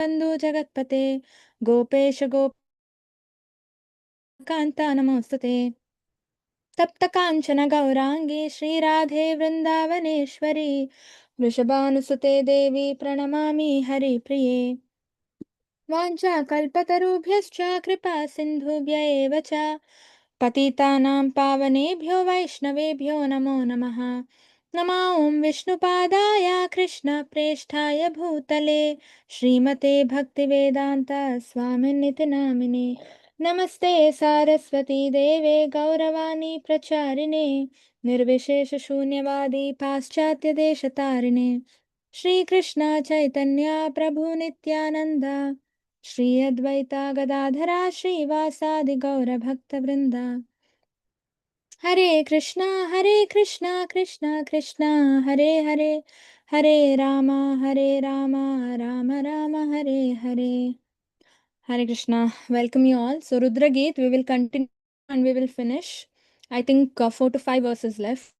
बंधु जगत्पते गोपेश गोपकान्ता नमोस्तुते। तप्त कांचन गौरांगी श्रीराधे वृंदावनेश्वरी वृषभानुसुते देवी प्रणमामि हरिप्रिये। वाञ्छाकल्पतरुभ्यश्च कृपा सिन्धुभ्य एव च पतितानां पावनेभ्यो वैष्णवेभ्यो नमो नमः। नमो ॐ विष्णुपादाय कृष्णप्रेष्ठाय भूतले श्रीमते भक्तिवेदान्त स्वामिनिति नामिने। नमस्ते सारस्वती देवे गौरवाणी प्रचारिणे निर्विशेषशून्यवादी पाश्चात्यदेशतारिणे श्रीकृष्ण चैतन्य प्रभु नित्यानंद श्री अद्वैता गदाधरा श्रीवासादि गौरभक्तवृंदा। हरे Krishna Krishna Krishna Hare Hare Hare Ram Ram Ram Hare Hare. Hare Krishna, welcome you all. So Rudra Geet, we will continue and we will finish. I think 4 to 5 verses left.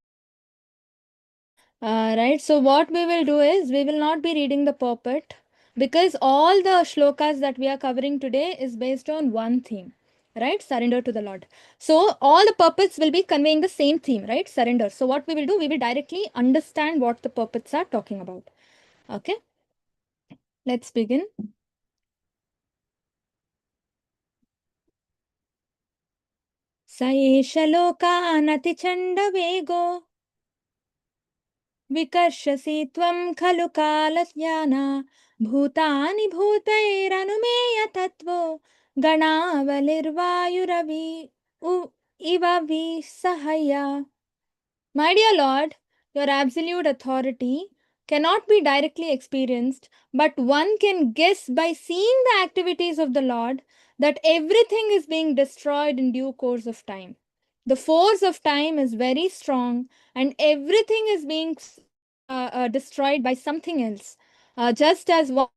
Right, so what we will do is we will not be reading the purport because all the shlokas that we are covering today is based on one theme, right? Surrender to the Lord. So all the purports will be conveying the same theme, right? Surrender. So what we will do, we will directly understand what the purports are talking about. Okay, let's begin. Saesha lokanati chanda vego विकर्षसि त्वं खलु कालज्ञाना भूतानि भूतैरनुमेय तत्त्वो गणावलिर्वायुरवि इव विसह्य. My dear Lord, your absolute authority cannot be directly experienced, but one can guess by seeing the activities of the Lord that everything is being destroyed in due course of time. The force of time is very strong, and everything is being destroyed by something else. Just as one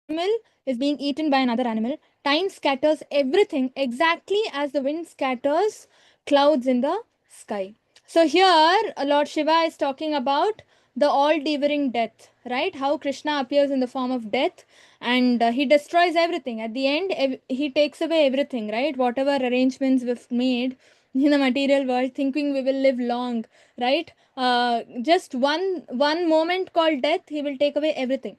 animal is being eaten by another animal, time scatters everything exactly as the wind scatters clouds in the sky. So here Lord Shiva is talking about the all-devouring death, right? How Krishna appears in the form of death and he destroys everything. At the end, he takes away everything, right? Whatever arrangements we've made in the material world, thinking we will live long, right? Just one moment called death, he will take away everything.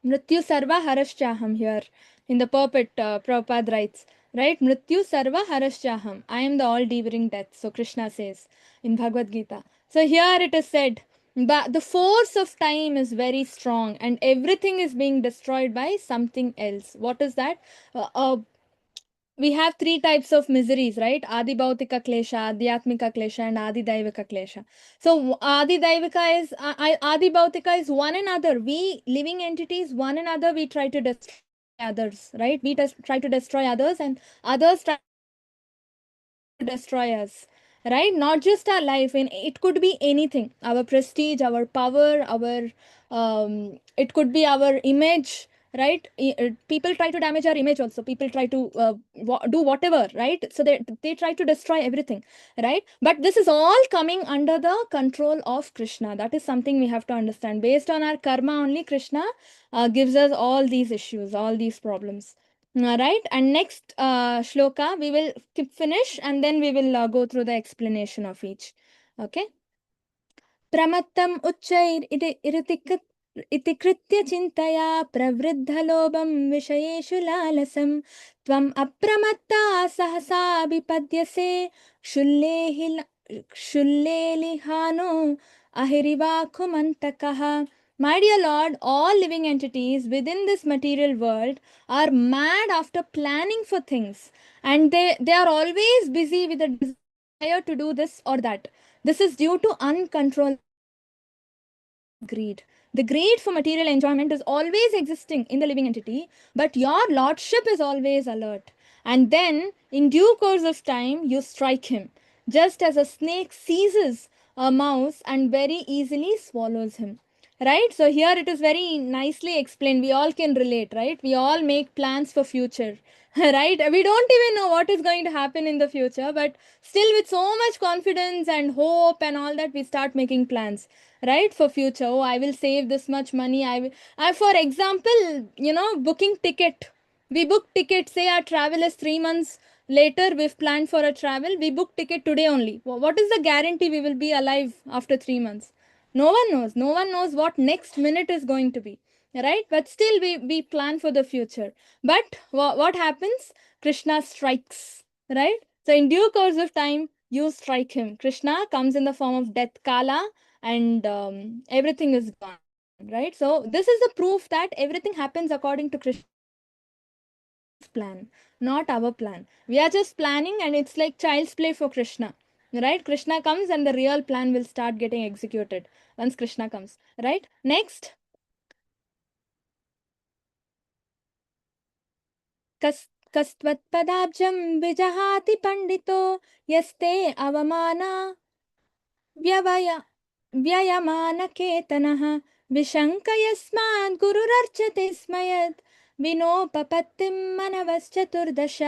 Mrityu sarva harashchaham here in the purport, Prabhupada writes, right? Mrityu sarva harashchaham. I am the all-devouring death. So Krishna says in Bhagavad Gita. So here it is said, but the force of time is very strong and everything is being destroyed by something else. What is that? We have three types of miseries, right? Adi Bhautika Klesha, Adhyatmika Klesha, and Adi Daivika Klesha. So Adi Daivika is, Adi Bhautika is one another. We living entities, one another, we try to destroy others, right? We try to destroy others and others try to destroy us, right? Not just our life, and it could be anything, our prestige, our power, our it could be our image, right? People try to damage our image also. People try to do whatever, right? So they try to destroy everything, right? But this is all coming under the control of Krishna. That is something we have to understand. Based on our karma only, Krishna gives us all these issues, all these problems. Right, and next shloka we will finish and then we will go through the explanation of each. Okay. Pramattam uchchair iti kritya chintaya pravriddhalobam vishayeshu lalasam tvam apramatta sahasa vipadyase shullelihano ahirivakhumantakah. My dear Lord, all living entities within this material world are mad after planning for things, and they are always busy with a desire to do this or that. This is due to uncontrolled greed. The greed for material enjoyment is always existing in the living entity, but your lordship is always alert. And then, in due course of time, you strike him, just as a snake seizes a mouse and very easily swallows him. Right? So here it is very nicely explained. We all can relate, right? We all make plans for future. Right? We don't even know what is going to happen in the future, but still with so much confidence and hope and all that, we start making plans. right? For future, oh, I will save this much money. For example, booking ticket. We book ticket, say our travel is 3 months later, we've planned for a travel, we book ticket today only. What is the guarantee we will be alive after 3 months? No one knows. No one knows what next minute is going to be, right? But still, we plan for the future. But what happens? Krishna strikes, right? So in due course of time, you strike him. Krishna comes in the form of death, Kala, and everything is gone, right? So this is the proof that everything happens according to Krishna's plan, not our plan. We are just planning, and it's like child's play for Krishna, right? Krishna comes and the real plan will start getting executed once Krishna comes, right? Next. कस्त्वत्पदाब्जं विजहाति पंडितो यस्ते अवमाना व्यवय व्ययमानकेतनः विशङ्कयस्मात् गुरुरर्चते स्म यत् विनोपपत्तिं मनवश्चतुर्दश.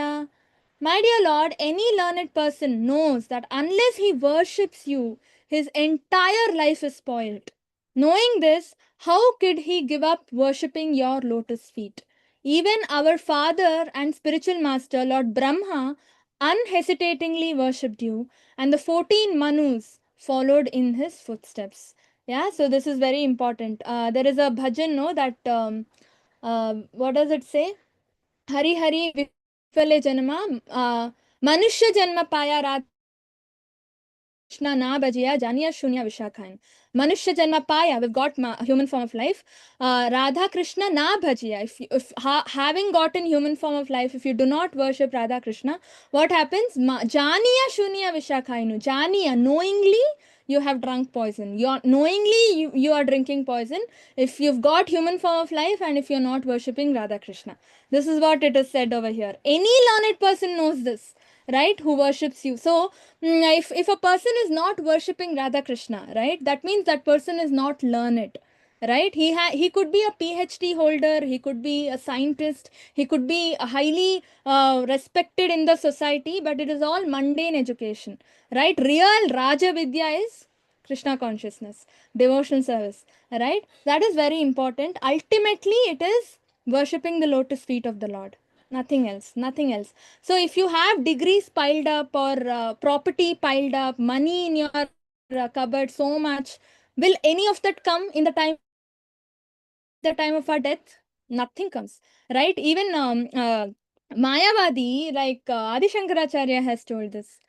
My dear Lord, any learned person knows that unless he worships you, his entire life is spoiled. Knowing this, how could he give up worshipping your lotus feet? Even our father and spiritual master, Lord Brahma, unhesitatingly worshipped you, and the 14 Manus followed in his footsteps. Yeah, so this is very important. There is a bhajan, no, that what does it say? Hari Hari Vifale Janma, Manushya Janma Paya Radha Krishna Na Bhajiya Janiya Shunya Vishakhain. Manushya Janma Paya, we've got human form of life. Radha Krishna Na Bhajiya. If having gotten human form of life, if you do not worship Radha Krishna, what happens? Janiya Shunya Vishakhainu. Janiya, knowingly you have drunk poison. You are drinking poison if you've got human form of life and if you're not worshipping Radha Krishna. This is what it is said over here. Any learned person knows this, right? Who worships you. So, if a person is not worshipping Radha Krishna, right, that means that person is not learned, right? He could be a PhD holder, he could be a scientist, he could be a highly respected in the society, but it is all mundane education, right? Real Raja Vidya is Krishna consciousness, devotional service, right? That is very important. Ultimately, it is worshipping the lotus feet of the Lord. Nothing else, nothing else. So if you have degrees piled up or property piled up, money in your cupboard so much, will any of that come in the time of our death? Nothing comes, right? Even Mayavadi, like Adi Shankaracharya has told this,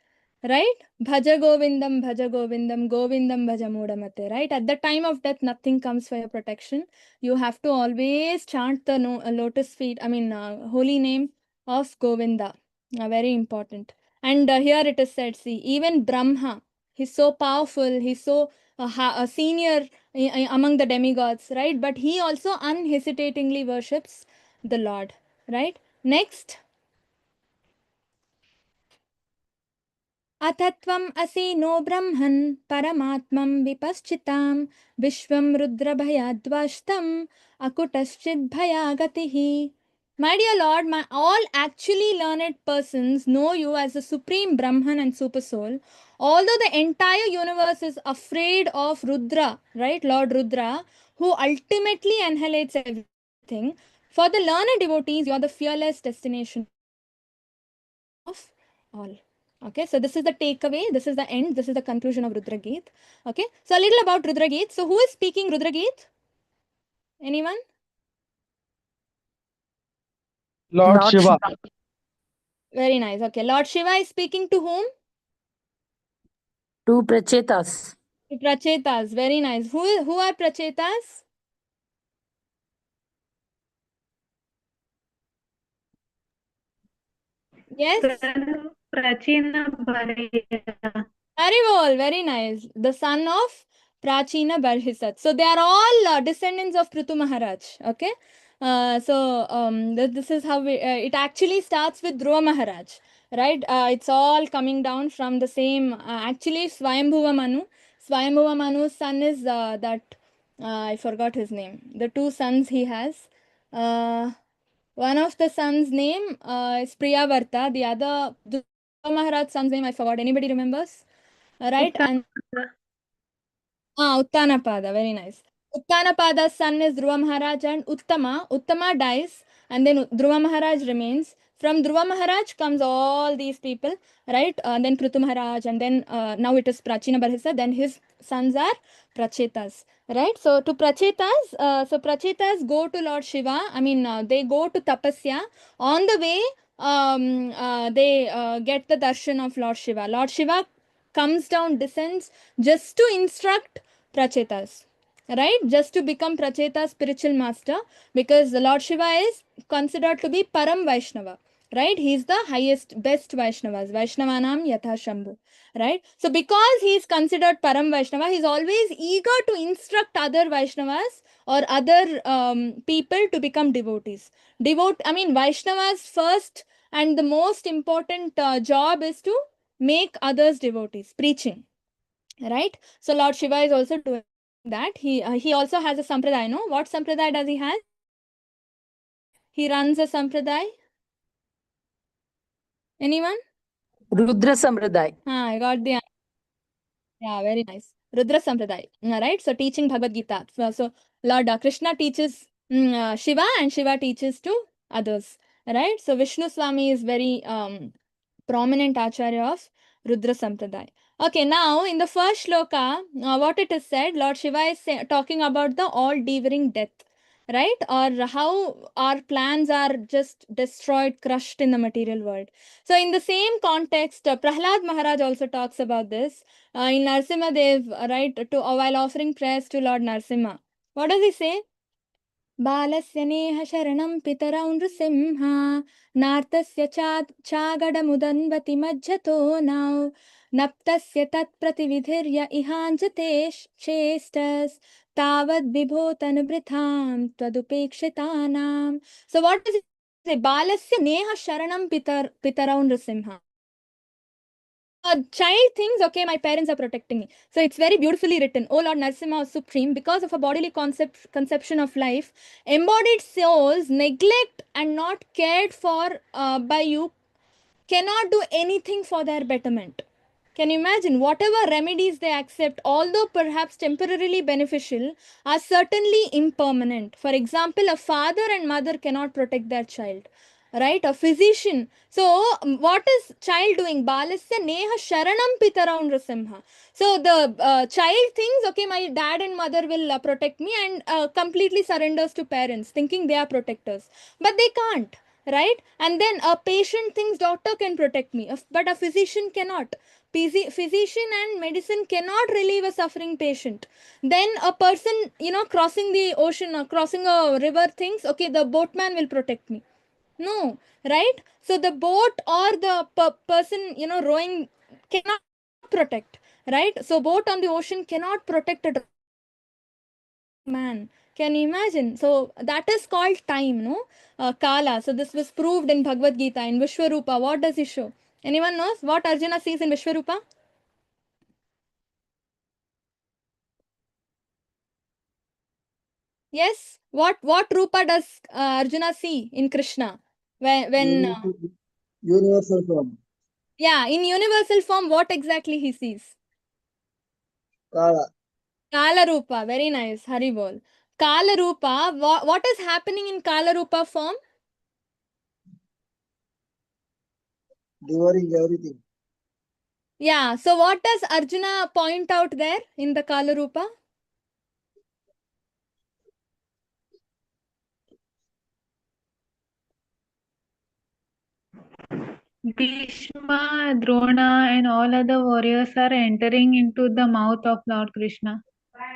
right? Bhaja Govindam, Govindam Bhaja Mudamate, right? At the time of death, nothing comes for your protection. You have to always chant the lotus feet, holy name of Govinda. Very important. And here it is said, see, even Brahma, he's so powerful, he's so a senior among the demigods, right? But he also unhesitatingly worships the Lord, right? Next. अथत्वम् असि no ब्रह्मन् परमात्मं विपश्चितां विश्वं रुद्रभयाद्वाष्टम् अकुटश्चिद्भयागतिः. My dear Lord, all actually learned persons know you as the supreme Brahman and super soul. Although the entire universe is afraid of Rudra, right? Lord Rudra, who ultimately annihilates everything. For the learned devotees, you are the fearless destination of all. Okay, so this is the takeaway, this is the end, this is the conclusion of Rudra Geet. Okay, so a little about Rudra Geet. So who is speaking Rudra Geet? Anyone? Lord Lord Shiva. Shiva. Very nice. Okay, Lord Shiva is speaking to whom? To Prachetas. To Prachetas. Very nice. Who are Prachetas? Yes? Prachina Bharya. Haribol, very nice. The son of Prachina Barhisat. So they are all descendants of Prithu Maharaj. Okay. This is how it actually starts with Dhruva Maharaj, right? It's all coming down from the same. Actually, Swayambhuva Manu. Swayambhuva Manu's son is I forgot his name. The two sons he has. One of the sons' name is Priyavarta. The other, Dhruva Maharaj's son's name, I forgot. Anybody remembers? Right? And Uttanapada, very nice. Uttanapada's son is Dhruva Maharaj and Uttama. Uttama dies and then Dhruva Maharaj remains. From Dhruva Maharaj comes all these people, right? Then Prithu Maharaj and then now it is Prachina Barhisa. Then his sons are Prachetas, right? So to Prachetas, so Prachetas go to Lord Shiva. I mean, they go to Tapasya. On the way, they get the darshan of Lord Shiva. Lord Shiva comes down, descends just to instruct Prachetas, right? Just to become Pracheta's spiritual master, because the Lord Shiva is considered to be Param Vaishnava, right? He is the highest, best Vaishnavas, Vaishnavanam Yatha Shambhu, right? So because he is considered Param Vaishnava, he is always eager to instruct other Vaishnavas or other people to become devotees. Vaishnava's first and the most important job is to make others devotees, preaching, right? So Lord Shiva is also doing that. He also has a sampradaya. No, what sampradaya does he have? He runs a sampradaya. Anyone? Rudra Sampradaya. I got the. Yeah, very nice. Rudra Sampradaya, right? So teaching Bhagavad Gita. So Lord Krishna teaches Shiva and Shiva teaches to others, right? So Vishnu Swami is very prominent Acharya of Rudra Sampradaya. Okay, now in the first shloka, what it is said, Lord Shiva is talking about the all-devouring death, right? Or how our plans are just destroyed, crushed in the material world. So in the same context, Prahlad Maharaj also talks about this in Narsimha Dev, right? While offering prayers to Lord Narsimha. What does he say? बालस्य नेह शरणं पितरौ नृसिंह नार्तस्य चागडमुदन्वति मज्जतो नौ नप्तस्य तत्प्रतिविधिर्य इहाञ्जते चेष्टस् तावद्विभोतनुभृतां त्वदुपेक्षितानाम्. So what does it say? बालस्य नेह शरणं पितरौ Narasimha. A child thinks, okay, my parents are protecting me. So it's very beautifully written. Oh Lord Narasimha Supreme, because of a bodily conception of life, embodied souls neglect and not cared for by you cannot do anything for their betterment. Can you imagine? Whatever remedies they accept, although perhaps temporarily beneficial, are certainly impermanent. For example, a father and mother cannot protect their child, right? A physician. So, what is child doing? Balasya neha sharanam pitaraun rasimha. So, the child thinks, okay, my dad and mother will protect me, and completely surrenders to parents, thinking they are protectors. But they can't, right? And then a patient thinks doctor can protect me, but a physician cannot. Physician and medicine cannot relieve a suffering patient. Then a person, crossing the ocean or crossing a river thinks, okay, the boatman will protect me. No, right? So the boat or the person, rowing cannot protect, right? So boat on the ocean cannot protect a man. Can you imagine? So that is called time, no? Kala. So this was proved in Bhagavad Gita in Vishwarupa. What does he show? Anyone knows what Arjuna sees in Vishwarupa? Yes. What Rupa does Arjuna see in Krishna? When Universal form. yeah, in universal form, what exactly he sees? Kala. Kala Rupa. Very nice. Hari bol. Kala Rupa. What is happening in Kala Rupa form? Devouring everything. Yeah. So what does Arjuna point out there in the Kala Rupa? Bhishma, Drona, and all other warriors are entering into the mouth of Lord Krishna.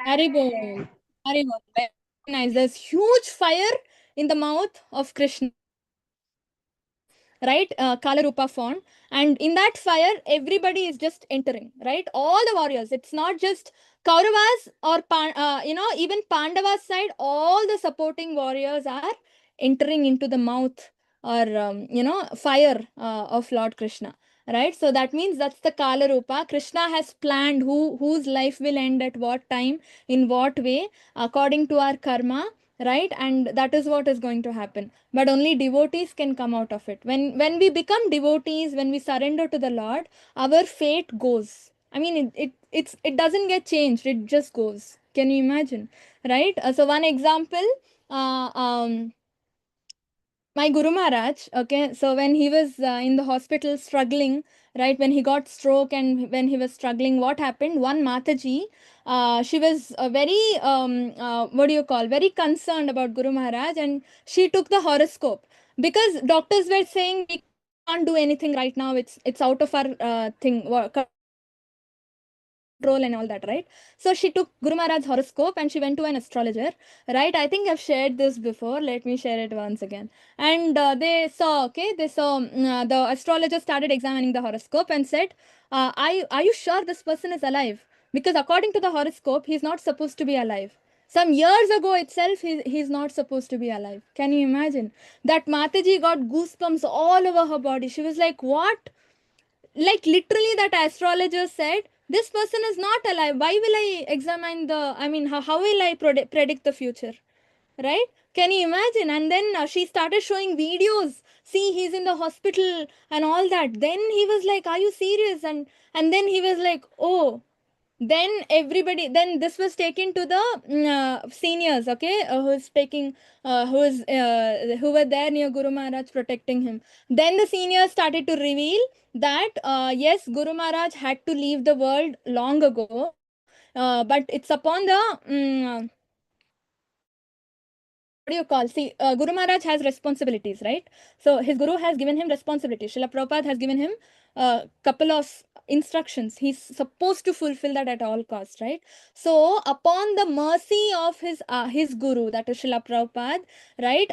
Haribol. Haribol. Very nice. There's huge fire in the mouth of Krishna, right? Kala Rupa form. And in that fire, everybody is just entering, right? All the warriors. It's not just Kauravas or, even Pandava's side, all the supporting warriors are entering into the mouth or, fire of Lord Krishna. Right, so that means that's the Kala Rupa. Krishna has planned whose life will end at what time, in what way, according to our karma, right? And that is what is going to happen. But only devotees can come out of it. When we become devotees, when we surrender to the Lord, our fate goes. I mean, it doesn't get changed, it just goes. Can you imagine, right? So one example, my Guru Maharaj, okay, so when he was in the hospital struggling, right, when he got stroke and when he was struggling, what happened? One Mataji, she was what do you call, very concerned about Guru Maharaj, and she took the horoscope because doctors were saying we can't do anything right now. It's out of our control and all that, right? So she took Guru Maharaj's horoscope and she went to an astrologer, right? I think I've shared this before. Let me share it once again. And they saw the astrologer started examining the horoscope and said, are you sure this person is alive? Because according to the horoscope, he's not supposed to be alive. Some years ago itself, he's not supposed to be alive. Can you imagine? That Mataji got goosebumps all over her body. She was like, what? Like literally that astrologer said, this person is not alive. Why will I examine how will I predict the future, right? Can you imagine? And then she started showing videos. See, he's in the hospital and all that. Then he was like, are you serious? And then he was like, oh. Then everybody, then this was taken to the seniors, okay, who were there near Guru Maharaj protecting him. Then the seniors started to reveal that yes, Guru Maharaj had to leave the world long ago, but it's upon the what do you call? See, Guru Maharaj has responsibilities, right? So his guru has given him responsibilities. Srila Prabhupada has given him a couple of instructions. He's supposed to fulfill that at all costs, right? So upon the mercy of his guru, that is Srila Prabhupada, right?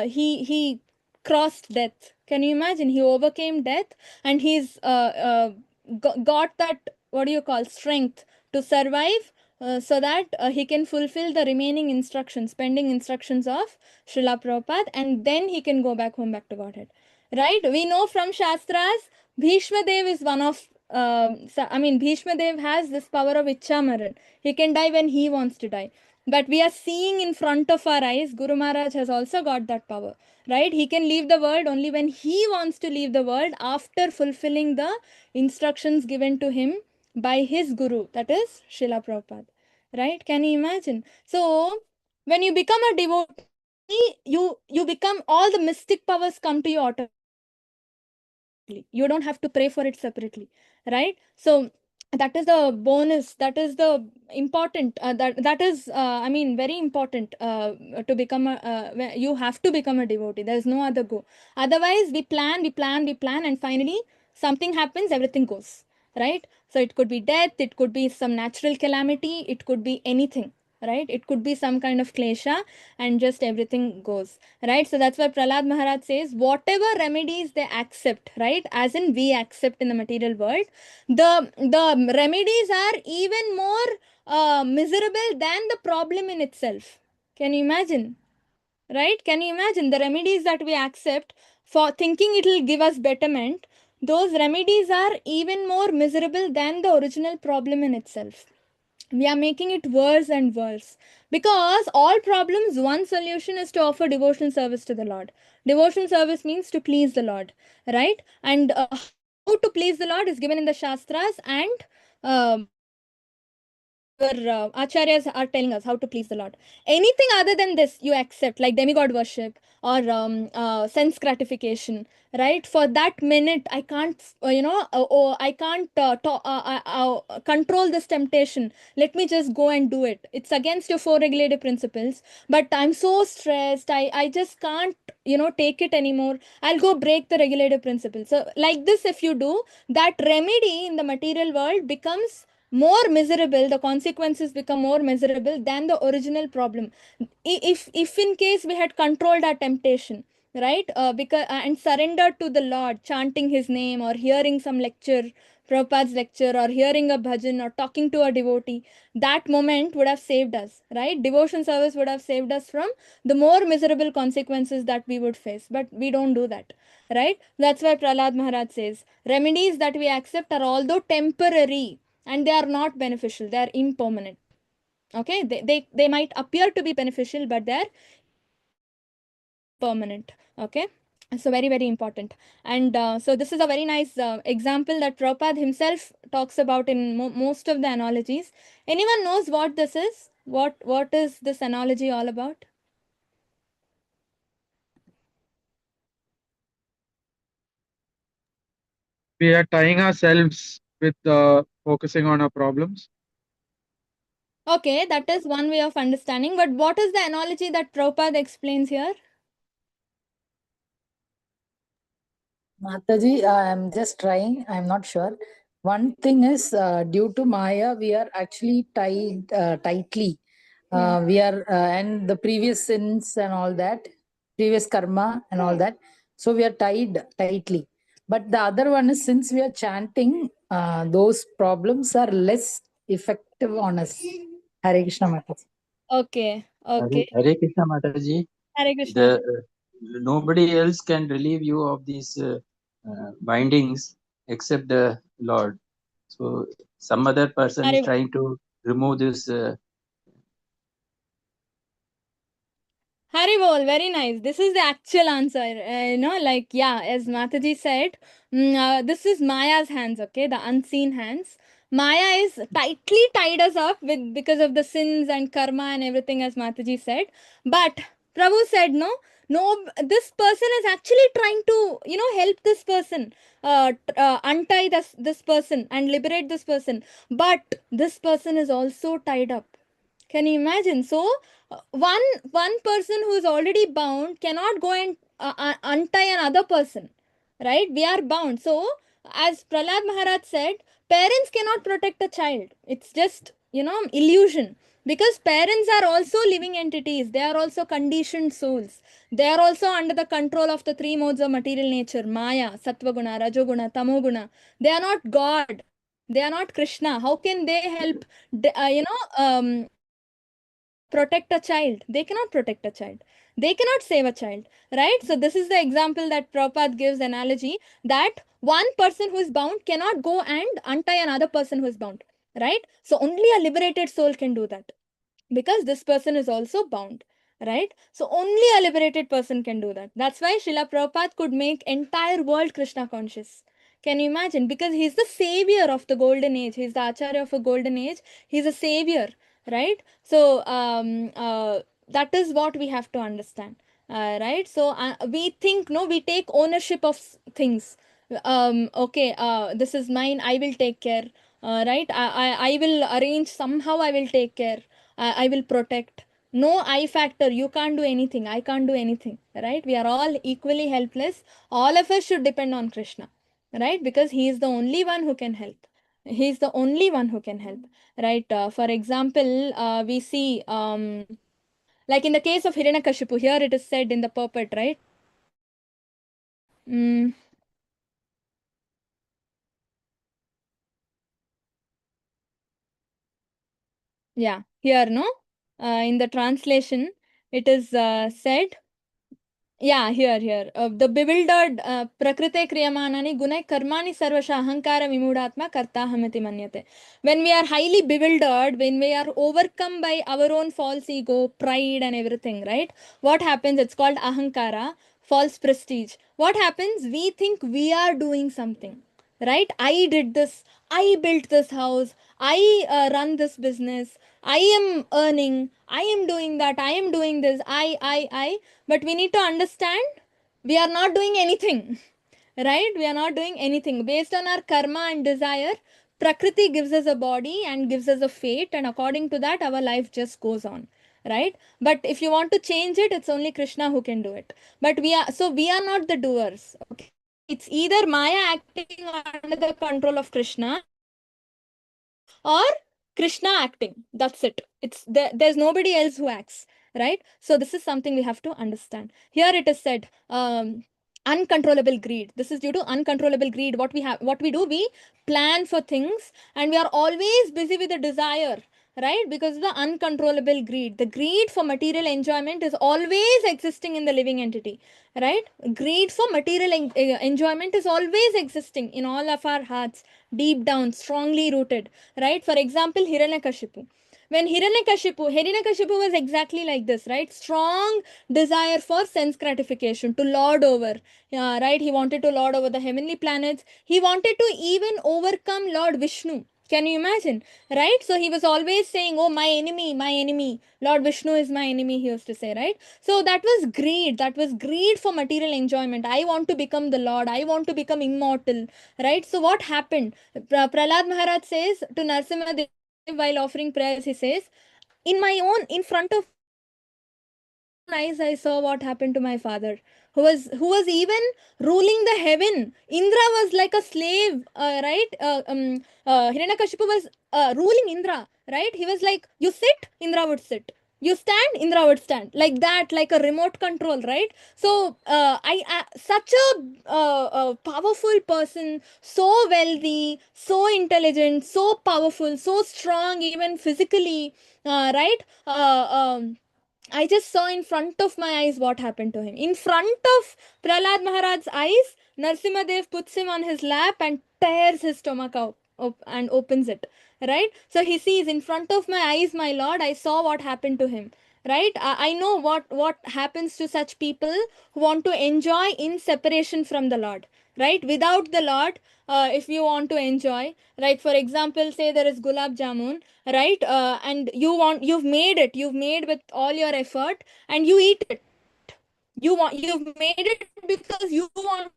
He crossed death. Can you imagine? He overcame death, and he's got that, what do you call, strength to survive, so that he can fulfill the remaining instructions, pending instructions of Srila Prabhupada, and then he can go back home, back to Godhead. Right? We know from Shastras, Bhishma Dev is one of, Bhishma Dev has this power of Ichha Maran. He can die when he wants to die. But we are seeing in front of our eyes, Guru Maharaj has also got that power. Right? He can leave the world only when he wants to leave the world after fulfilling the instructions given to him by his guru, that is Srila Prabhupada. Right? Can you imagine? So when you become a devotee, you become, all the mystic powers come to you automatically. You don't have to pray for it separately, right? So that is the bonus, that is the important, that is very important to become you have to become a devotee. There is no other go. Otherwise we plan, and finally something happens, everything goes, right? So it could be death, it could be some natural calamity, it could be anything, right? It could be some kind of klesha, and just everything goes, right? So that's why Prahlad Maharaj says, whatever remedies they accept, right, as in we accept in the material world, the remedies are even more miserable than the problem in itself. Can you imagine? Right? Can you imagine the remedies that we accept for thinking it will give us betterment? Those remedies are even more miserable than the original problem in itself. We are making it worse and worse, because all problems, one solution is to offer devotional service to the Lord. Devotional service means to please the Lord, right? And how to please the Lord is given in the Shastras, and our acharyas are telling us how to please the Lord. Anything other than this you accept, like demigod worship or sense gratification, right? For that minute, I can't, I can't control this temptation. Let me just go and do it. It's against your four regulative principles, but I'm so stressed. I just can't, take it anymore. I'll go break the regulative principles. So, like this, if you do, that remedy in the material world becomes more miserable, the consequences become more miserable than the original problem. If in case we had controlled our temptation, right, because and surrendered to the Lord, chanting his name or hearing some lecture, Prabhupada's lecture, or hearing a bhajan or talking to a devotee, that moment would have saved us, right? Devotion service would have saved us from the more miserable consequences that we would face, but we don't do that, right? That's why Prahlad Maharaj says, remedies that we accept are although temporary, and they are not beneficial, they are impermanent. Okay, they might appear to be beneficial, but they're permanent. Okay, So very, very important. And so this is a very nice example that Prabhupada himself talks about in most of the analogies. Anyone knows what this is? What is this analogy all about? We are tying ourselves with focusing on our problems. Okay, that is one way of understanding. But what is the analogy that Prabhupada explains here? Mataji, I'm just trying. I'm not sure. One thing is, due to Maya, we are actually tied tightly. We are, and the previous sins and all that, previous karma and all that. So we are tied tightly. But the other one is, since we are chanting, those problems are less effective on us. Hare Krishna Mataji. Okay, okay. Hare Krishna Mataji. Hare Krishna. Nobody else can relieve you of these bindings except the Lord. So some other person is Hare trying to remove this. Haribol, very nice. This is the actual answer. Like, yeah, as Mataji said, this is Maya's hands, okay? The unseen hands. Maya is tightly tied us up with because of the sins and karma and everything, as Mataji said. But Prabhu said, no, this person is actually trying to, help this person, untie this person and liberate this person. But this person is also tied up. Can you imagine? So, one person who is already bound cannot go and untie another person, right? We are bound. So, as Prahlad Maharaj said, parents cannot protect a child. It's just illusion, because parents are also living entities. They are also conditioned souls. They are also under the control of the three modes of material nature: Maya, Sattva-guna, Rajoguna, Tamoguna. They are not God. They are not Krishna. How can they help protect a child? They cannot protect a child. They cannot save a child, right? So this is the example that Prabhupada gives analogy, that one person who is bound cannot go and untie another person who is bound, right? So only a liberated soul can do that, because this person is also bound, right? So only a liberated person can do that. That's why Srila Prabhupada could make entire world Krishna conscious. Can you imagine? Because he's the savior of the golden age. He's the Acharya of a golden age. He's a savior, right? So that is what we have to understand, right? So we think, no, we take ownership of things. Okay, this is mine. I will take care. Right? I will arrange somehow. I will take care. I will protect. No I factor. You can't do anything. I can't do anything. Right? We are all equally helpless. All of us should depend on Krishna. Right? Because he is the only one who can help. He is the only one who can help. Right? For example, we see, like in the case of Hiranyakashipu, here it is said in the purport, right? Mm, yeah, here, no? In the translation, it is said, yeah, here. The bewildered prakrite kriyamanani gunai karmani sarvasha ahankara vimudatma kartahamiti manyate. When we are highly bewildered, when we are overcome by our own false ego, pride and everything, right? What happens? It's called ahankara, false prestige. What happens? We think we are doing something, right? I did this. I built this house. I run this business. I am earning. I am doing that. I am doing this. I. But we need to understand, we are not doing anything, right? We are not doing anything. Based on our karma and desire, Prakriti gives us a body and gives us a fate, and according to that, our life just goes on, right? But if you want to change it, it's only Krishna who can do it. But we are not the doers. Okay, it's either Maya acting under the control of Krishna, or Krishna acting. That's it. There's nobody else who acts, right? So this is something we have to understand. Here it is said, uncontrollable greed. This is due to uncontrollable greed. What we do, we plan for things, and we are always busy with the desire, right? Because of the uncontrollable greed. The greed for material enjoyment is always existing in the living entity, right? Greed for material enjoyment is always existing in all of our hearts, deep down, strongly rooted, right? For example, Hiranyakashipu. when Hiranyakashipu was exactly like this, right? Strong desire for sense gratification, to lord over, right? He wanted to lord over the heavenly planets. He wanted to even overcome Lord Vishnu. Can you imagine? Right? So he was always saying, oh, my enemy, Lord Vishnu is my enemy, he used to say, right? So that was greed. That was greed for material enjoyment. I want to become the Lord. I want to become immortal, right? So what happened? Prahlad Maharaj says to Narsimha while offering prayers, he says, in front of eyes I saw what happened to my father, who was even ruling the heaven. Indra was like a slave, right? Hiranyakashipu was ruling Indra, right? He was like, you sit, Indra would sit. You stand, Indra would stand, like that, like a remote control, right? So I such a powerful person, so wealthy, so intelligent, so powerful, so strong, even physically, right? I just saw in front of my eyes what happened to him. In front of Prahlad Maharaj's eyes, Narsimhadev puts him on his lap and tears his stomach out and opens it. Right? So he sees, in front of my eyes, my lord, I saw what happened to him. Right? I know what happens to such people who want to enjoy in separation from the Lord. Right? Without the Lord, if you want to enjoy, like for example, say there is gulab jamun, right? And you've made with all your effort, and you eat it. You've made it because you want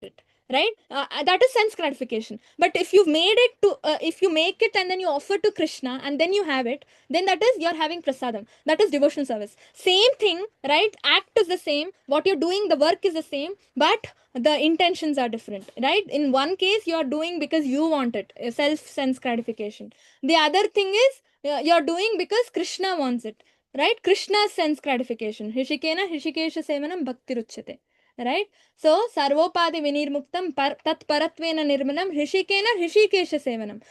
it, right? That is sense gratification. But if you've made it to if you make it and then you offer to Krishna and then you have it, then that is you're having prasadam. That is devotional service. Same thing, right? Act is the same, what you're doing, the work is the same, but the intentions are different, right? In one case you're doing because you want it, self sense gratification. The other thing is you're doing because Krishna wants it, right? Krishna's sense gratification. Hrishikena Hrishikesha sevanam bhakti ruchyate, right? So, sarvopadi vinirmuktam tat paratvena nirmanam hrishikena hrishikesha sevanam.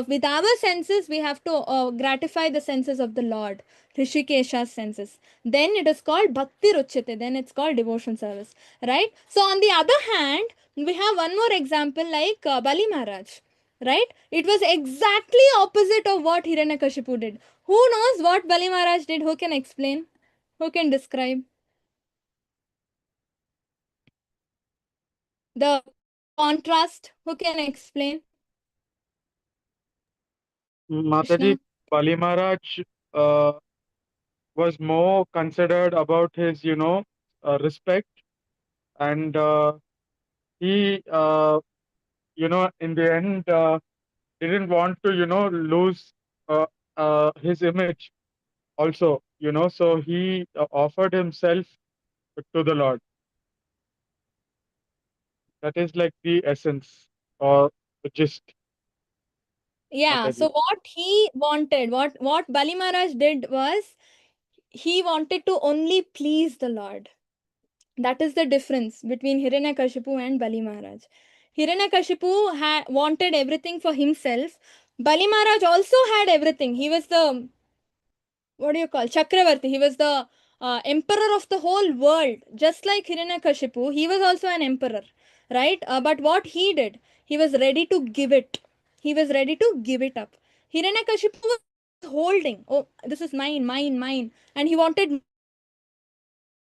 With our senses, we have to gratify the senses of the Lord, Hrishikesha's senses. Then it is called bhakti ruchyate. Then it's called devotion service, right? So, on the other hand, we have one more example like Bali Maharaj, right? It was exactly opposite of what Hiranyakashipu did. Who knows what Bali Maharaj did? Who can explain? Who can describe? The contrast, who can explain? Mataji, Krishna? Bali Maharaj uh, was more considered about his, respect, and he, in the end, didn't want to, lose uh, his image also, so he offered himself to the Lord. That is like the essence or the gist. Yeah, Mataji. so what he wanted, what Bali Maharaj did was, he wanted to only please the Lord. That is the difference between Hiranyakashipu and Bali Maharaj. Hiranyakashipu wanted everything for himself. Bali Maharaj also had everything. He was the, what do you call, Chakravarti. He was the emperor of the whole world. Just like Hiranyakashipu, he was also an emperor, right? But what he did, he was ready to give it. He was ready to give it up. Hiranyakashipu was holding, oh, this is mine, mine, mine. And he wanted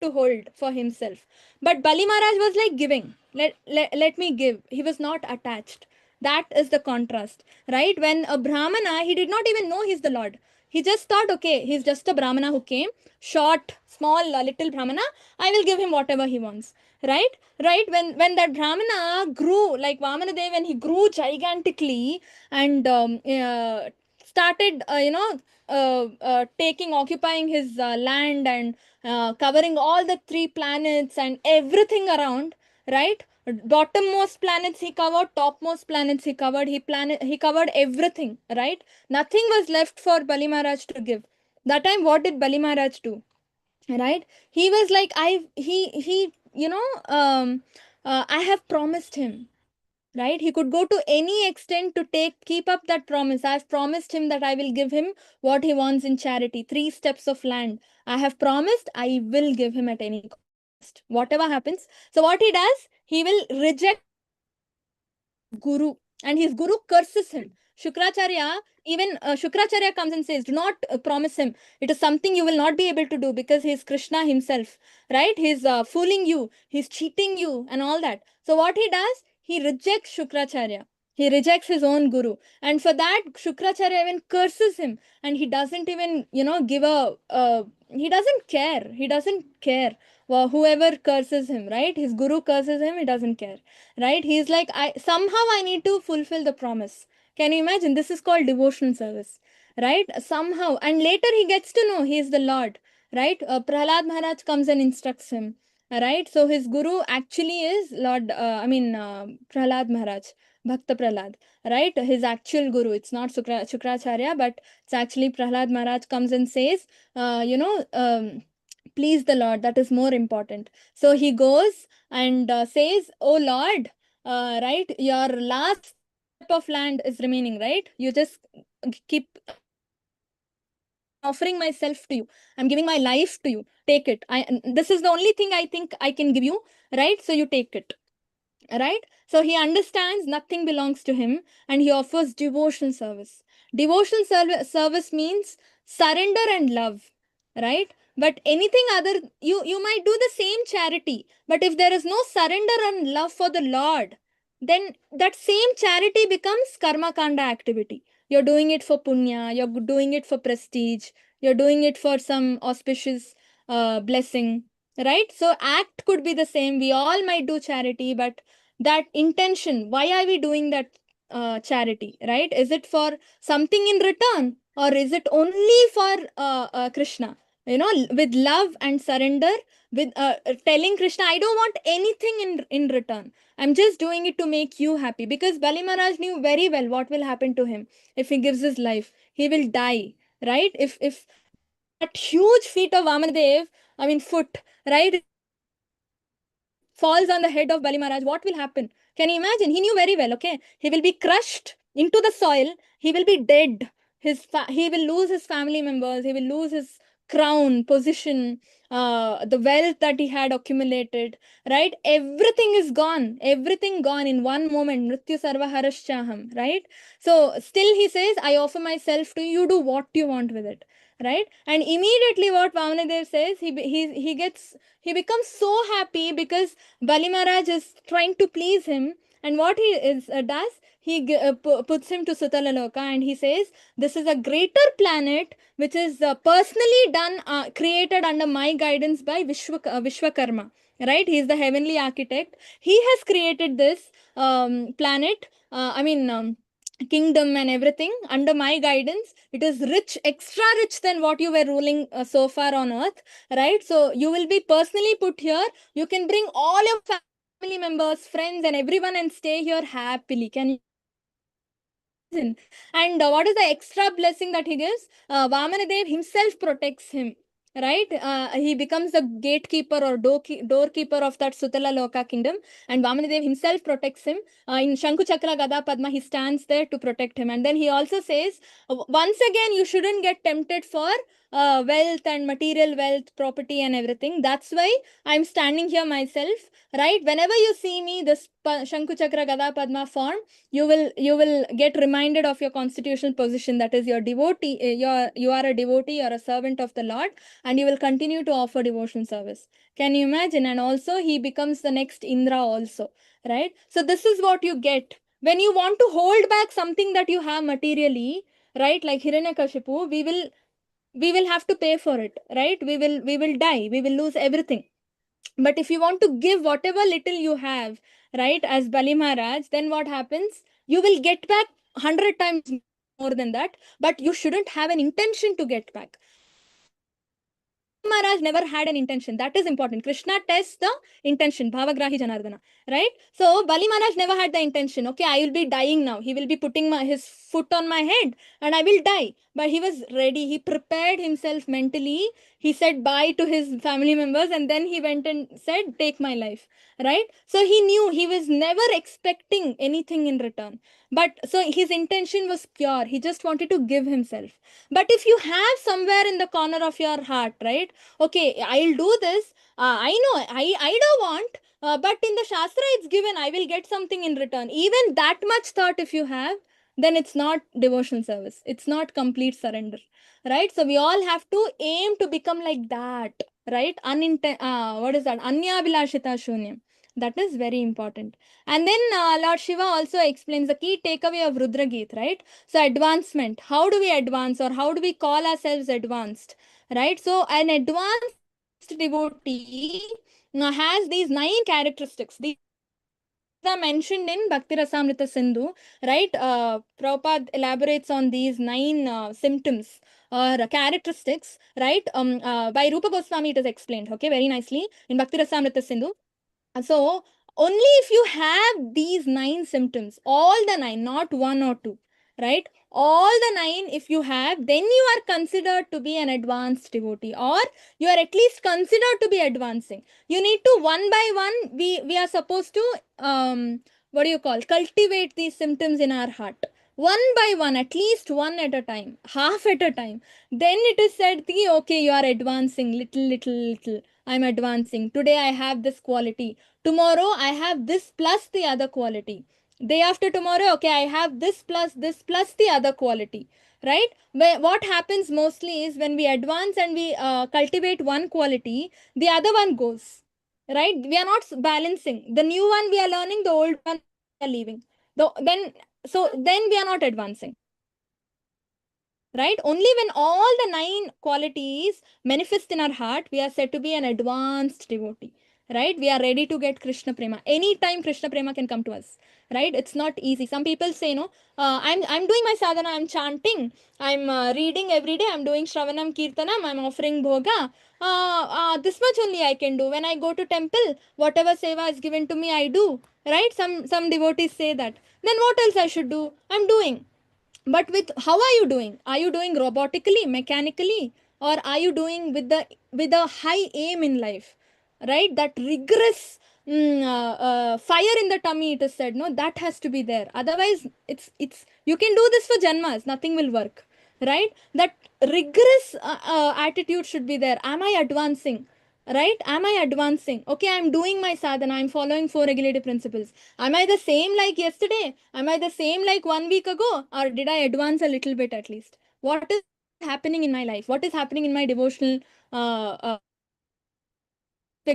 to hold for himself. But Bali Maharaj was like giving. Let me give. He was not attached. That is the contrast, right? When a Brahmana, he did not even know he's the Lord. He just thought, okay, he's just a Brahmana who came, short, small, little Brahmana. I will give him whatever he wants, right? Right? When that Brahmana grew, like Vamanadev, when he grew gigantically and started, occupying his land and covering all the 3 planets and everything around, right? Bottommost planets he covered, topmost planets he covered. He covered everything, right? Nothing was left for Bali Maharaj to give. That time, what did Bali Maharaj do? Right? He was like, I have promised him, right? He could go to any extent to keep up that promise. I've promised him that I will give him what he wants in charity, 3 steps of land. I have promised, I will give him at any cost, whatever happens. So what he does, he will reject guru, and his guru curses him. Shukracharya, even Shukracharya comes and says, do not promise him. It is something you will not be able to do because he is Krishna himself, right? He's fooling you, he's cheating you, and all that. So what he does, he rejects Shukracharya. He rejects his own guru, and for that Shukracharya even curses him, and he doesn't even, give a. He doesn't care. He doesn't care. Well, whoever curses him, right? His guru curses him. He doesn't care, right? He's like, I need to fulfill the promise. Can you imagine? This is called devotional service, right? Somehow, and later he gets to know he is the Lord, right? Prahlad Maharaj comes and instructs him, right? So his guru actually is Lord. Prahlad Maharaj. Bhakta Prahlad, right? His actual guru. It's not Shukracharya, but it's actually Prahlad Maharaj comes and says, please the Lord, that is more important. So he goes and says, oh Lord, right, your last step of land is remaining, right? You just keep offering myself to you. I'm giving my life to you. Take it. This is the only thing I think I can give you, right? So you take it. Right? So he understands nothing belongs to him and he offers devotional service. Devotional service means surrender and love, right? But anything other, you might do the same charity, but if there is no surrender and love for the Lord, then that same charity becomes karma kanda activity. You're doing it for punya, you're doing it for prestige, you're doing it for some auspicious blessing, right? So act could be the same. We all might do charity, but that intention, why are we doing that charity, right? Is it for something in return or is it only for Krishna, with love and surrender, with telling Krishna, I don't want anything in return, I'm just doing it to make you happy. Because Bali Maharaj knew very well what will happen to him if he gives his life. He will die, right? If that huge feet of Vamadev, foot, right, falls on the head of Bali Maharaj, what will happen? Can you imagine? He knew very well, okay? He will be crushed into the soil. He will be dead. He will lose his family members. He will lose his crown, position, the wealth that he had accumulated, right? Everything is gone. Everything gone in one moment. Mrityu sarva haraschaham, right? So still he says, I offer myself to you. You do what you want with it, right? And immediately what Vamanadev says, he becomes so happy because Bali Maharaj is trying to please him. And what he does, he puts him to Sutalaloka and he says, this is a greater planet which is personally created under my guidance by Vishwakarma. Right? He is the heavenly architect. He has created this planet. Kingdom and everything under my guidance. It is rich, extra rich than what you were ruling so far on earth, right? So you will be personally put here. You can bring all your family members, friends, and everyone and stay here happily. Can you imagine? And what is the extra blessing that he gives? Vamanadev himself protects him. Right? He becomes the gatekeeper or doorkeeper of that Sutala Loka kingdom, and Vamanadev himself protects him. In Shanku Chakra Gada Padma, he stands there to protect him. And then he also says, once again, you shouldn't get tempted for wealth and material wealth, property, and everything. That's why I'm standing here myself. Right? Whenever you see me, this Shanku Chakra Gada Padma form, you will get reminded of your constitutional position, that is your devotee. You are a devotee, you are a servant of the Lord, and you will continue to offer devotion service. Can you imagine? And also he becomes the next Indra also, right? So this is what you get when you want to hold back something that you have materially, right? Like Hiranyakashipu, we will have to pay for it, right? We will die, we will lose everything. But if you want to give whatever little you have, right, as Bali Maharaj, then what happens? You will get back 100 times more than that, but you shouldn't have an intention to get back. Maharaj never had an intention. That is important. Krishna tests the intention, Bhavagrahi Janardana, right? So Bali Maharaj never had the intention, okay, I will be dying now. He will be putting his foot on my head and I will die. But he was ready. He prepared himself mentally. He said bye to his family members and then he went and said, take my life, right? So he knew he was never expecting anything in return. But so his intention was pure. He just wanted to give himself. But if you have somewhere in the corner of your heart, right, okay, I'll do this. I know, I don't want, but in the Shastra it's given, I will get something in return. Even that much thought if you have, then it's not devotional service. It's not complete surrender, right? So we all have to aim to become like that, right? What is that? Anyabhilashita shunyam. That is very important. And then Lord Shiva also explains the key takeaway of Rudra Geet, right? So advancement. How do we advance, or how do we call ourselves advanced, right? So an advanced devotee has these 9 characteristics. These are mentioned in Bhakti Rasamrita Sindhu, right? Prabhupada elaborates on these 9 symptoms or characteristics, right? By Rupa Goswami it is explained, okay, very nicely in Bhakti Rasamrita Sindhu. So only if you have these 9 symptoms, all the 9, not 1 or 2, right? All the 9 if you have, then you are considered to be an advanced devotee, or you are at least considered to be advancing. You need to, one by one, we are supposed to cultivate these symptoms in our heart, one by one, at least one at a time, half at a time. Then it is said, okay, you are advancing little. I'm advancing. Today I have this quality. Tomorrow I have this plus the other quality. Day after tomorrow, okay, I have this plus the other quality, right? What happens mostly is when we advance and we cultivate one quality, the other one goes, right? We are not balancing. The new one we are learning, the old one we are leaving. Then we are not advancing. Right? Only when all the 9 qualities manifest in our heart, we are said to be an advanced devotee. Right? We are ready to get Krishna Prema. Anytime Krishna Prema can come to us. Right? It's not easy. Some people say, no, I'm doing my sadhana, I'm chanting, I'm reading every day, I'm doing Shravanam Kirtanam, I'm offering bhoga. This much only I can do. When I go to temple, whatever seva is given to me, I do. Right? Some devotees say that. Then what else I should do? I'm doing. But with how are you doing? Are you doing robotically, mechanically, or are you doing with a high aim in life, right? That rigorous fire in the tummy, it is said, no, that has to be there. Otherwise, it's you can do this for janmas, nothing will work, right? That rigorous attitude should be there. Am I advancing? Right? Am I advancing? Okay, I'm doing my sadhana, I'm following 4 regulative principles. Am I the same like yesterday? Am I the same like 1 week ago? Or did I advance a little bit at least? What is happening in my life? What is happening in my devotional aspect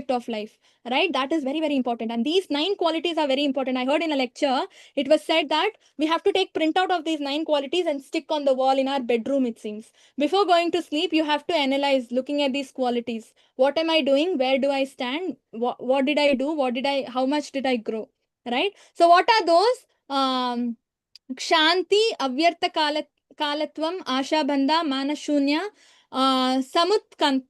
of life? Right? That is very, very important. And these 9 qualities are very important. I heard in a lecture, it was said that we have to take printout of these 9 qualities and stick on the wall in our bedroom, it seems. Before going to sleep, you have to analyze, looking at these qualities. What am I doing? Where do I stand? What did I do? How much did I grow? Right? So what are those? Kshanti, Avyarta Kalatvam, Ashabandha, Manashunya, Samutkanta,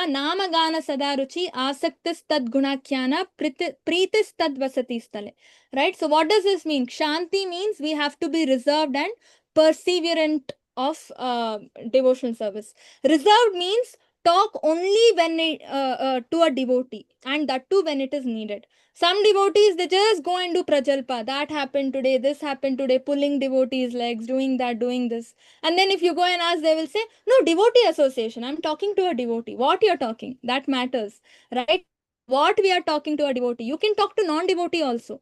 Namagana Sadaruchi, Asaktis Tadgunakyana, Pritis Tadvasati Stale. Right? So what does this mean? Kshanti means we have to be reserved and perseverant of devotional service. Reserved means talk only when to a devotee, and that too when it is needed. Some devotees, they just go and do prajalpa. That happened today, this happened today, pulling devotees' legs, doing that, doing this. And then if you go and ask, they will say, no, devotee association. I'm talking to a devotee. What you're talking, that matters, right? What we are talking to a devotee. You can talk to non-devotee also.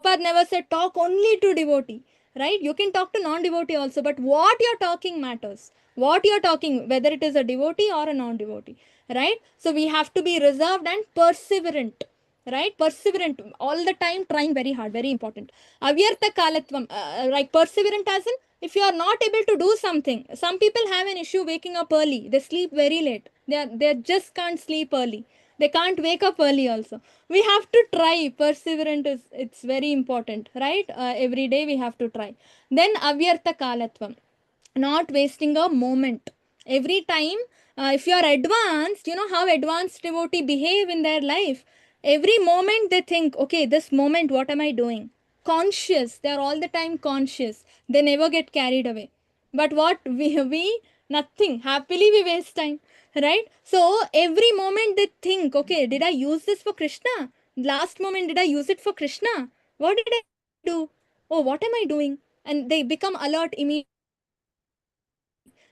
Prabhupada never said talk only to devotee, right? You can talk to non-devotee also, but what you're talking matters. What you're talking, whether it is a devotee or a non-devotee, right? So we have to be reserved and perseverant, right? Perseverant, all the time trying very hard, very important. Avyartha kalatvam, like perseverant as in, if you are not able to do something, some people have an issue waking up early. They sleep very late. They just can't sleep early. They can't wake up early also. We have to try. Perseverance is, it's very important, right? Every day we have to try. Then avyartha kalatvam, not wasting a moment. Every time, if you are advanced, you know how advanced devotee behave in their life. Every moment they think, okay, this moment, what am I doing? Conscious. They are all the time conscious. They never get carried away. But what we nothing. Happily we waste time, right? So every moment they think, okay, did I use this for Krishna? Last moment, did I use it for Krishna? What did I do? Oh, what am I doing? And they become alert immediately.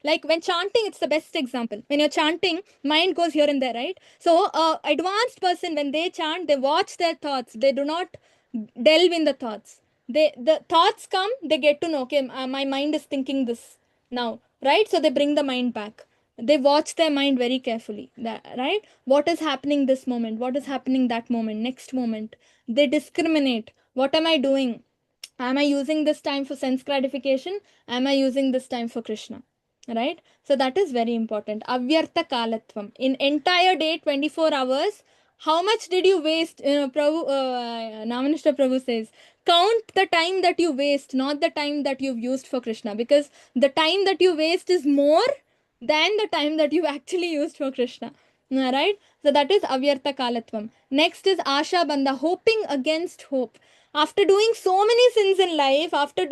Like when chanting, it's the best example. When you're chanting, mind goes here and there, right? So advanced person, when they chant, they watch their thoughts. They do not delve in the thoughts. The thoughts come, they get to know, okay, my mind is thinking this now, right? So they bring the mind back. They watch their mind very carefully, right? What is happening this moment? What is happening that moment? Next moment. They discriminate. What am I doing? Am I using this time for sense gratification? Am I using this time for Krishna? Right? So that is very important. Avyartha kalatvam. In entire day, 24 hours, how much did you waste? Prabhu, Namanishta Prabhu says, count the time that you waste, not the time that you've used for Krishna, because the time that you waste is more than the time that you actually used for Krishna. Right? So that is avyartha kalatvam. Next is asha bandha, hoping against hope. After doing so many sins in life, after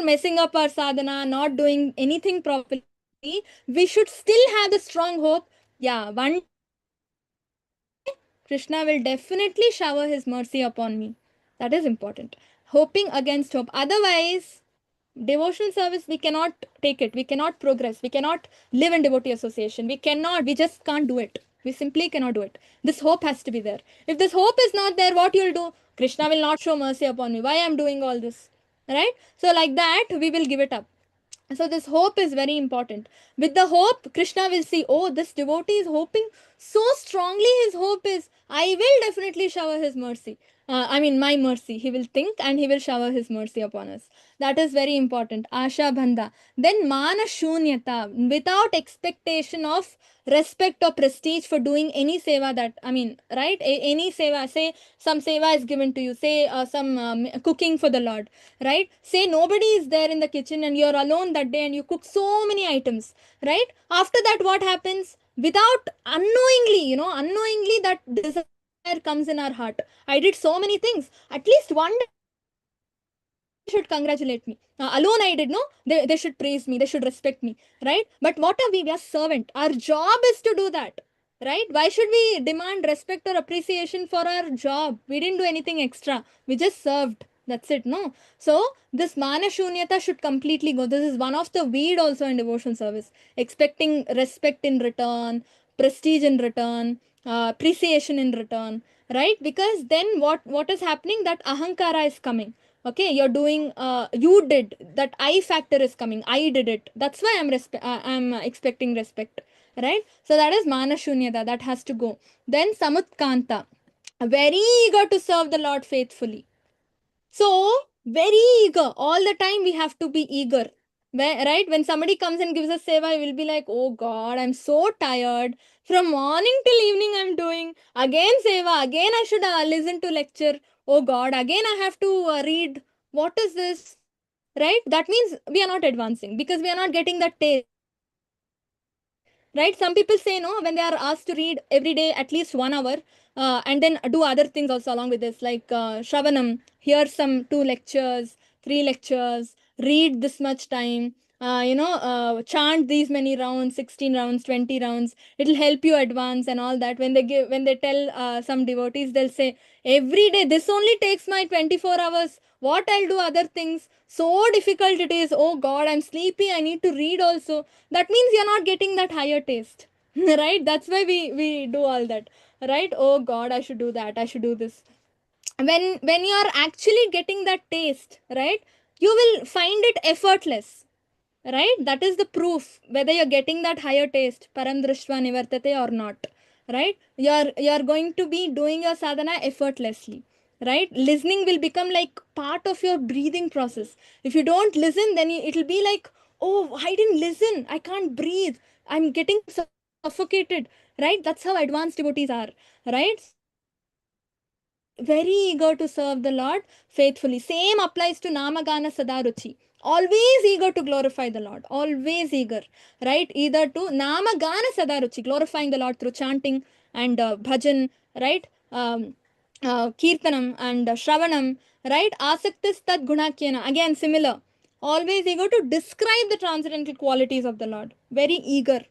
messing up our sadhana, not doing anything properly, we should still have the strong hope. Yeah, one Krishna will definitely shower his mercy upon me. That is important. Hoping against hope. Otherwise, devotional service, we cannot take it. We cannot progress. We cannot live in devotee association. We just can't do it. We simply cannot do it. This hope has to be there. If this hope is not there, what you'll do? Krishna will not show mercy upon me. Why I'm doing all this? Right? So like that, we will give it up. So this hope is very important. With the hope, Krishna will see, oh, this devotee is hoping so strongly. His hope is, I will definitely shower his mercy. My mercy. He will think and he will shower his mercy upon us. That is very important. Asha Bandha. Then Mana Shunyata, without expectation of respect or prestige for doing any seva right? Any seva, say some seva is given to you, say some cooking for the Lord, right? Say nobody is there in the kitchen and you're alone that day and you cook so many items, right? After that, what happens? Without unknowingly that desire comes in our heart. I did so many things. At least one day should congratulate me. Alone I did, no? They should praise me, they should respect me, right? But what are we? We are servant. Our job is to do that, right? Why should we demand respect or appreciation for our job? We didn't do anything extra. We just served. That's it, no? So this mana shunyata should completely go. This is one of the weed also in devotional service. Expecting respect in return, prestige in return, appreciation in return, right? Because then what is happening? That ahankara is coming. Okay, you're doing you did that, I factor is coming, I did it, that's why I'm expecting respect, right? So that is mana shunyata, that has to go. Then samutkanta, very eager to serve the Lord faithfully. So very eager all the time, we have to be eager. Right, when somebody comes and gives us seva, we will be like, oh God, I'm so tired, from morning till evening I'm doing again seva, again I should listen to lecture, oh God, again I have to read, what is this, right? That means we are not advancing because we are not getting that taste, right? Some people say no, when they are asked to read every day at least 1 hour, and then do other things also along with this, like shravanam, hear some 2 lectures, 3 lectures, read this much time, chant these many rounds, 16 rounds, 20 rounds, it'll help you advance and all that. When they tell some devotees, they'll say, every day this only takes my 24 hours, what I'll do other things, so difficult it is, oh God, I'm sleepy, I need to read also. That means you're not getting that higher taste. Right? That's why we do all that, right? Oh God, I should do that, I should do this. When you're actually getting that taste, right, you will find it effortless, right? That is the proof whether you're getting that higher taste, param drishtva nivartate, or not, right? You're going to be doing your sadhana effortlessly, right? Listening will become like part of your breathing process. If you don't listen, then it'll be like, oh, I didn't listen, I can't breathe, I'm getting suffocated, right? That's how advanced devotees are, right? Very eager to serve the Lord faithfully. Same applies to Namagana Sadaruchi. Always eager to glorify the Lord. Always eager, right? Either to Namagana Sadaruchi, glorifying the Lord through chanting and bhajan, right? Kirtanam and Shravanam, right? Asaktis tad gunakyana. Again, similar. Always eager to describe the transcendental qualities of the Lord. Very eager.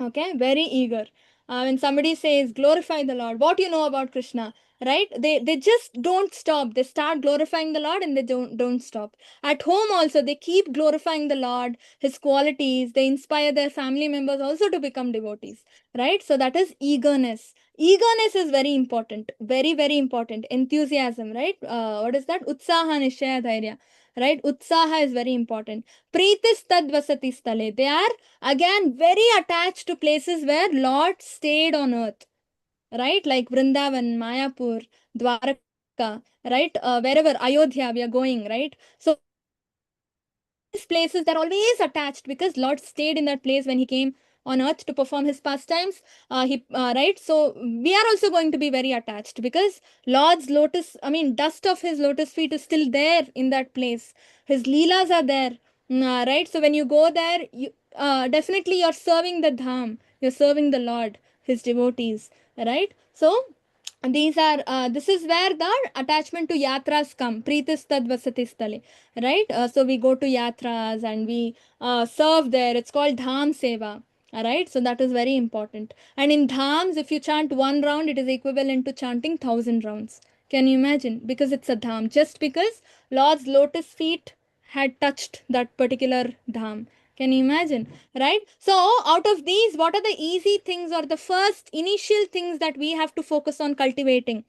Okay, very eager. When somebody says glorify the Lord, what you know about Krishna, right? They just don't stop. They start glorifying the Lord and they don't stop. At home also, they keep glorifying the Lord, his qualities. They inspire their family members also to become devotees, right? So that is eagerness. Eagerness is very important, very, very important. Enthusiasm, right? What is that? Utsaha nishaya dhairya, right? Utsaha is very important. Pritis tadvasati stale. They are again very attached to places where Lord stayed on earth, right? Like Vrindavan, Mayapur, Dwaraka, right? Wherever Ayodhya we are going, right? So these places, they're always attached because Lord stayed in that place when he came on earth to perform his pastimes. Right? So we are also going to be very attached because Lord's dust of his lotus feet is still there in that place. His leelas are there. Right? So when you go there, you definitely you're serving the Dham. You're serving the Lord, his devotees. Right? So these are this is where the attachment to yatras come. Pritis tadvasati stale, right? So we go to yatras and we serve there. It's called dham seva. All right, so that is very important. And in dhams, if you chant one round, it is equivalent to chanting 1,000 rounds. Can you imagine? Because it's a dham, just because Lord's lotus feet had touched that particular dham. Can you imagine? Right? So, out of these, what are the easy things or the first initial things that we have to focus on cultivating?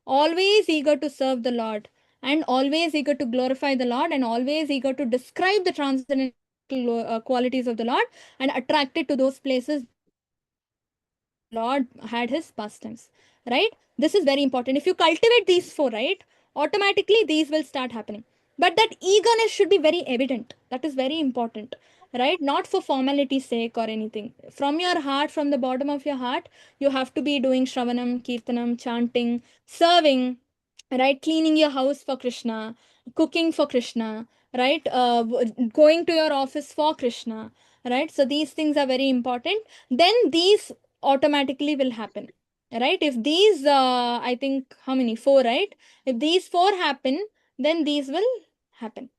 Always eager to serve the Lord, and always eager to glorify the Lord, and always eager to describe the transcendental qualities of the Lord, and attracted to those places Lord had his pastimes, right? This is very important. If you cultivate these four, right, automatically these will start happening. But that eagerness should be very evident. That is very important, right? Not for formality's sake or anything. From your heart, from the bottom of your heart, you have to be doing Shravanam, Kirtanam, chanting, serving, right? Cleaning your house for Krishna, cooking for Krishna, right? Going to your office for Krishna, right? So these things are very important. Then these automatically will happen, right? If these I think how many, four, right? If these four happen, then these will happen.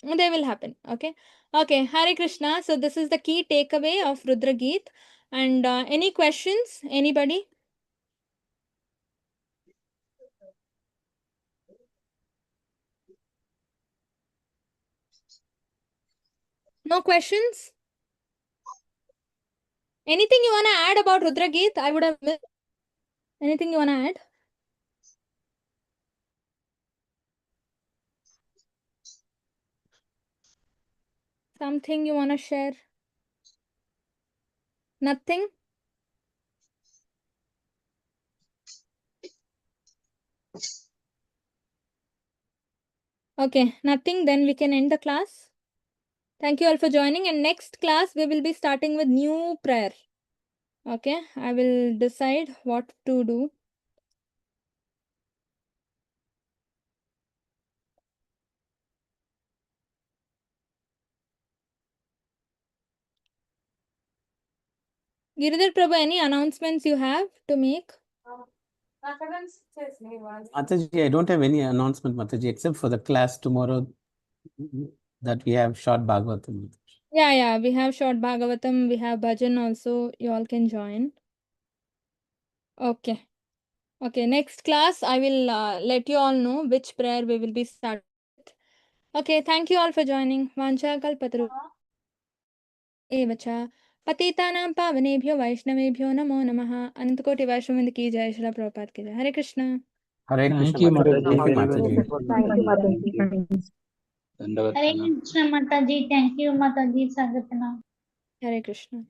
They will happen. Okay. Hare Krishna. So this is the key takeaway of Rudra Geet. And any questions, anybody? No questions? Anything you want to add about Rudra Geet? I would have missed. Anything you want to add? Something you want to share? Nothing? Okay, nothing. Then we can end the class. Thank you all for joining. And next class, we will be starting with new prayer. Okay, I will decide what to do. Giridhar Prabhu, any announcements you have to make? Mataji, I don't have any announcement, Mataji, except for the class tomorrow that we have short Bhagavatam. Yeah, we have short Bhagavatam, we have bhajan also. You all can join. Okay, next class, I will let you all know which prayer we will be starting with. Okay, thank you all for joining. Vancha kalpataru evacha पतितानां पावनेभ्यो वैष्णवेभ्यो नमो नमः. अनंतकोटि वैष्णववृंद की जय. श्रील प्रभुपाद की जय. हरे Krishna. Hare Thank Krishna, you, Mataji. Mataji. Thank you, Mataji. Dandavad Hare Pranam. Krishna Mataji, thank you Mataji, Sagatana. Hare Krishna.